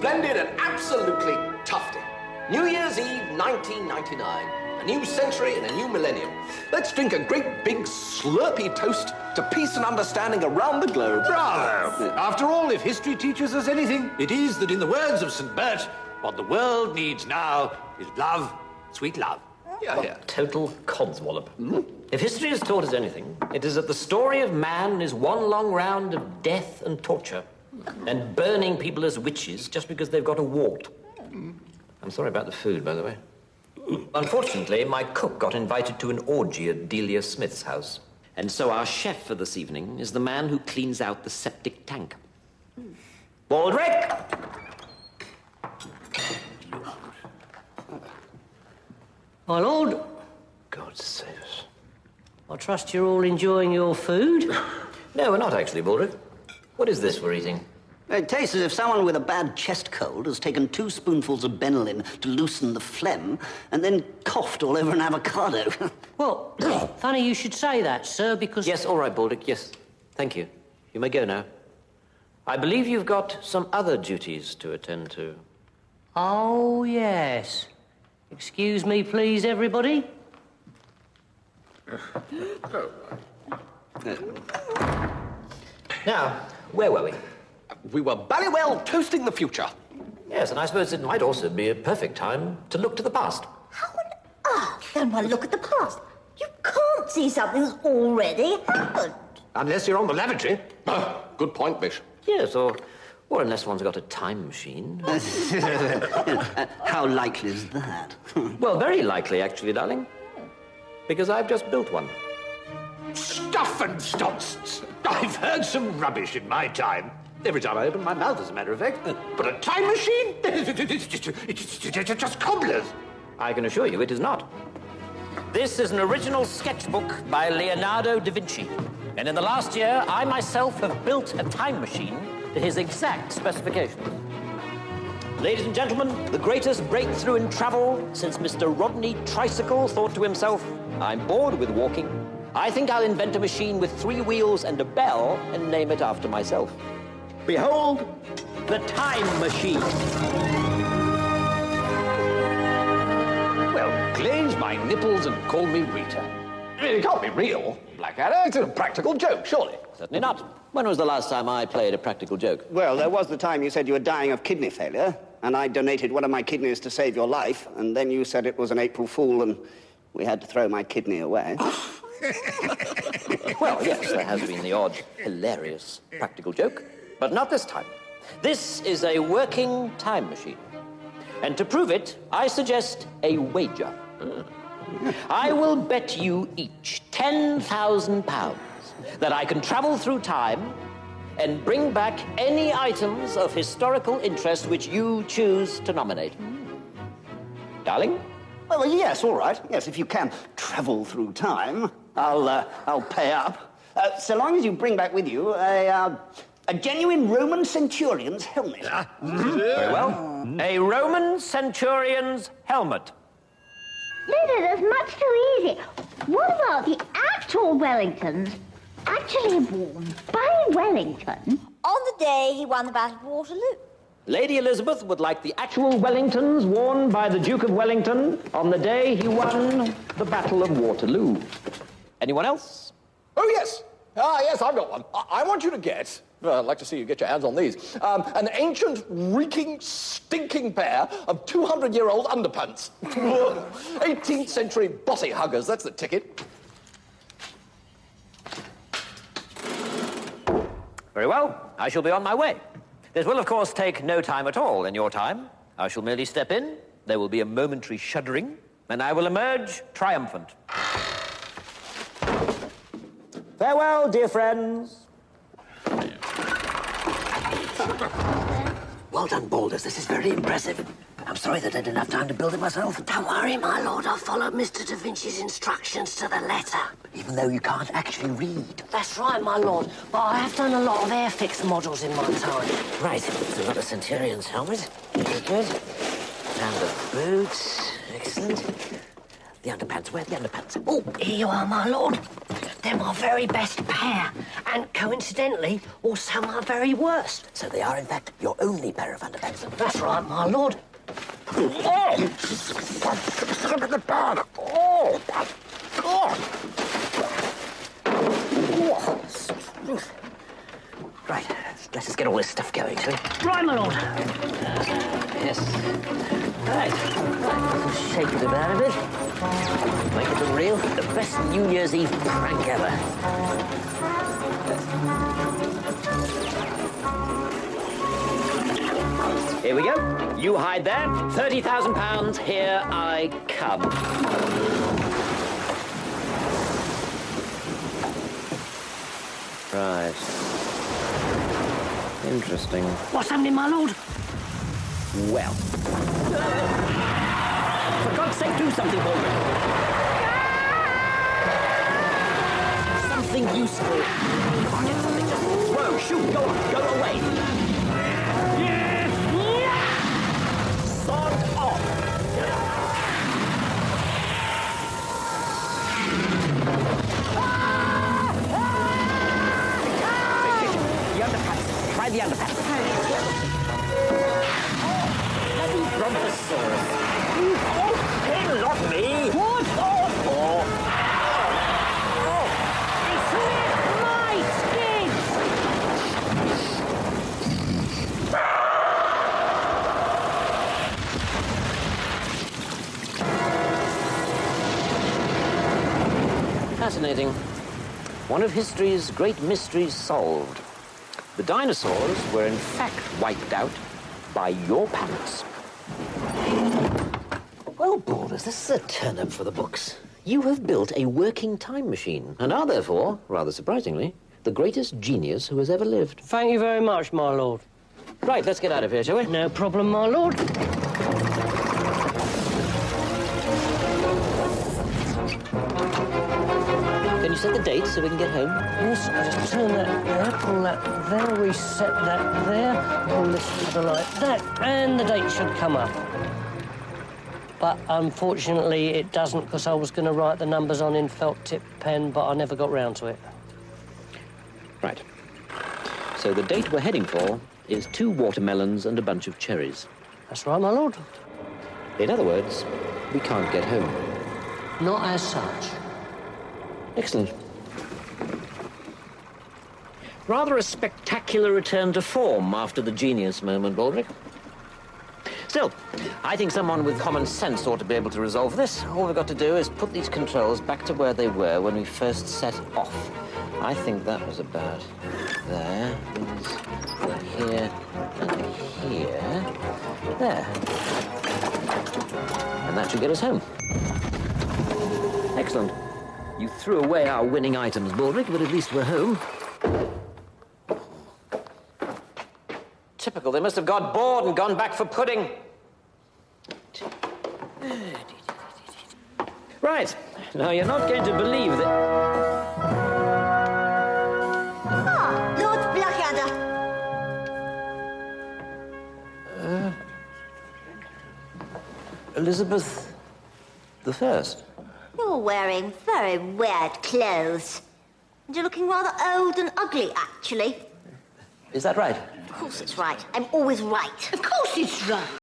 splendid and absolutely tufted. New Year's Eve, 1999. A new century and a new millennium. Let's drink a great big slurpy toast to peace and understanding around the globe. Bravo! After all, if history teaches us anything, it is that in the words of St. Bert, what the world needs now is love, sweet love. Yeah. Total codswallop. If history has taught us anything, it is that the story of man is one long round of death and torture and burning people as witches just because they've got a wart. I'm sorry about the food, by the way. Unfortunately, my cook got invited to an orgy at Delia Smith's house. And so our chef for this evening is the man who cleans out the septic tank. Baldrick! My lord. God save us. I trust you're all enjoying your food? No, we're not actually, Baldrick. What is this we're eating? It tastes as if someone with a bad chest cold has taken 2 spoonfuls of Benylin to loosen the phlegm and then coughed all over an avocado. Well, funny you should say that, sir, because... Yes, all right, Baldrick, yes. Thank you. You may go now. I believe you've got some other duties to attend to. Oh, yes. Excuse me, please, everybody. Now, where were we? We were ballywell toasting the future. Yes, and I suppose it might also be a perfect time to look to the past. How on earth can one look at the past? You can't see something that's already happened. Unless you're on the lavatory. Good point, Bish. Yes, or unless one's got a time machine. How likely is that? Well, very likely, actually, darling. Because I've just built one. Stuff and nonsense. I've heard some rubbish in my time. Every time I open my mouth, as a matter of fact. But a time machine? It's just cobblers. I can assure you it is not. This is an original sketchbook by Leonardo da Vinci. And in the last year, I myself have built a time machine to his exact specifications. Ladies and gentlemen, the greatest breakthrough in travel since Mr. Rodney Tricycle thought to himself, I'm bored with walking. I think I'll invent a machine with 3 wheels and a bell and name it after myself. Behold, the time machine. Well, glaze my nipples and call me Rita. It can't be real, Blackadder. It's a practical joke, surely. Certainly not. When was the last time I played a practical joke? Well, there was the time you said you were dying of kidney failure, and I donated one of my kidneys to save your life, and then you said it was an April Fool, and we had to throw my kidney away. Well, yes, there has been the odd hilarious practical joke, but not this time. This is a working time machine. And to prove it, I suggest a wager. I will bet you each £10,000 that I can travel through time and bring back any items of historical interest which you choose to nominate. Darling? Well, yes, all right. Yes, if you can travel through time, I'll pay up. So long as you bring back with you a genuine Roman centurion's helmet. Very well. A Roman centurion's helmet. Lily, that's much too easy. What about the actual Wellingtons actually worn by Wellington on the day he won the Battle of Waterloo? Lady Elizabeth would like the actual Wellingtons worn by the Duke of Wellington on the day he won the Battle of Waterloo. Anyone else? Oh, yes. Yes, I've got one. I want you to get, I'd like to see you get your hands on these, an ancient, reeking, stinking pair of 200-year-old underpants. 18th century body huggers, that's the ticket. Very well. I shall be on my way. This will, of course, take no time at all in your time. I shall merely step in, there will be a momentary shuddering, and I will emerge triumphant. Farewell, dear friends. Well done, Balders. This is very impressive. I'm sorry that I didn't have time to build it myself. Don't worry, my lord. I followed Mr. Da Vinci's instructions to the letter. Even though you can't actually read. That's right, my lord. But I have done a lot of airfix models in my time. Right. So we've got the Centurion's helmet. Very good. And the boots. Excellent. The underpants. Where are the underpants? Oh, here you are, my lord. They're my very best pair, and coincidentally, also my very worst. So they are, in fact, your only pair of underpants. That's right, my lord. Oh! Oh, my God! Right, let's just get all this stuff going, shall we? Right, my lord. Yes. Right. Shake it about a bit. Make it look real. The best New Year's Eve prank ever. Here we go. You hide there. £30,000. Here I come. Right. Interesting. What's happening, my lord? Well. For God's sake, do something, Baldwin. Something useful. Come on, get something. Just throw, shoot, go on, go away. Sod off. The underpants. Try the underpants. Bloody brontosaurus. Oh, hey, not me. What? Oh. It's my skin. Fascinating. One of history's great mysteries solved. The dinosaurs were in fact wiped out by your pants. Well, Baldus, this is a turn-up for the books. You have built a working time machine and are therefore, rather surprisingly, the greatest genius who has ever lived. Thank you very much, my lord. Right, let's get out of here, shall we? No problem, my lord. Can you set the date so we can get home? Yes, just turn that there, pull that there, reset that there, pull this lever like that, and the date should come up. But unfortunately, it doesn't, because I was going to write the numbers on in felt-tip pen, but I never got round to it. Right. So the date we're heading for is 2 watermelons and a bunch of cherries. That's right, my lord. In other words, we can't get home. Not as such. Excellent. Rather a spectacular return to form after the genius moment, Baldric. Still, I think someone with common sense ought to be able to resolve this. All we've got to do is put these controls back to where they were when we first set off. I think that was about there, here, and here. There. And that should get us home. Excellent. You threw away our winning items, Baldric, but at least we're home. Typical. They must have got bored and gone back for pudding. Right. Now, you're not going to believe that... Ah, Lord Blackadder. Elizabeth the First. You're wearing very weird clothes. And you're looking rather old and ugly, actually. Is that right? Of course it's right. I'm always right. Of course it's right.